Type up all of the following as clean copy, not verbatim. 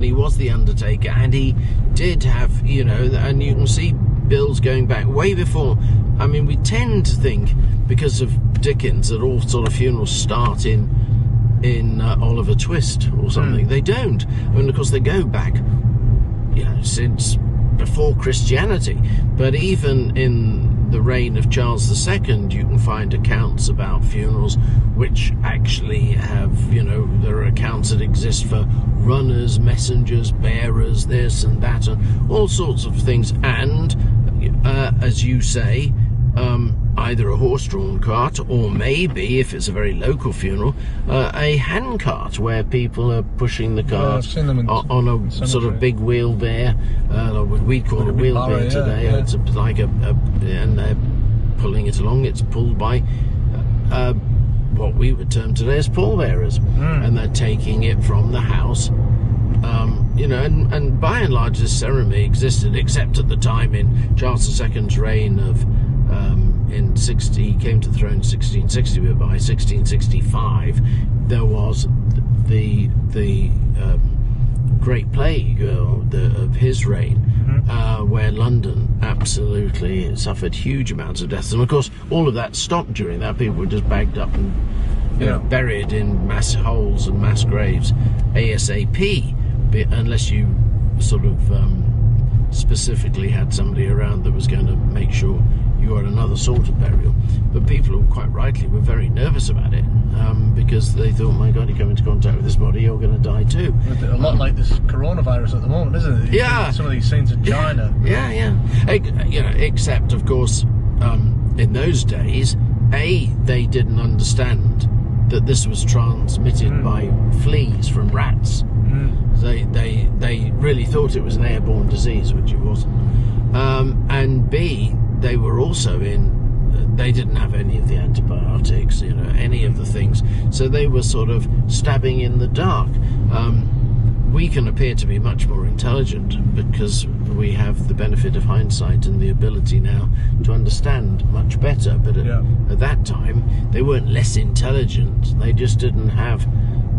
He was the undertaker, and he did have, you know, and you can see bills going back way before. I mean, we tend to think, because of Dickens, that all sort of funerals start in Oliver Twist or something. They don't. I mean, of course, they go back, you know, since before Christianity. But even in the reign of Charles II, you can find accounts about funerals which actually have, you know, there are accounts that exist for runners, messengers, bearers, this and that, and all sorts of things. And as you say, either a horse-drawn cart, or maybe, if it's a very local funeral, a handcart where people are pushing the cart on a sort of big wheelbarrow, what we call a wheelbarrow today. Yeah. It's like and they're pulling it along. It's pulled by what we would term today as pallbearers, and they're taking it from the house. You know, and by and large, this ceremony existed, except at the time in Charles II's reign of. He came to the throne in 1660, but by 1665 there was the Great Plague of his reign, where London absolutely suffered huge amounts of deaths, and of course all of that stopped during that. People were just bagged up and buried in mass holes and mass graves ASAP, unless you sort of specifically had somebody around that was going to make sure you had another sort of burial. But people, quite rightly, were very nervous about it, because they thought, my God, you come into contact with this body, you're going to die too. A lot like this coronavirus at the moment, isn't it? Yeah. Some of these scenes in China. Yeah. You know, except, of course, in those days, they didn't understand that this was transmitted by fleas from rats. They really thought it was an airborne disease, which it wasn't. And B, they were also they didn't have any of the antibiotics, you know, any of the things. So they were sort of stabbing in the dark. We can appear to be much more intelligent because we have the benefit of hindsight and the ability now to understand much better. But at that time, they weren't less intelligent. They just didn't have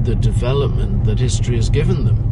the development that history has given them.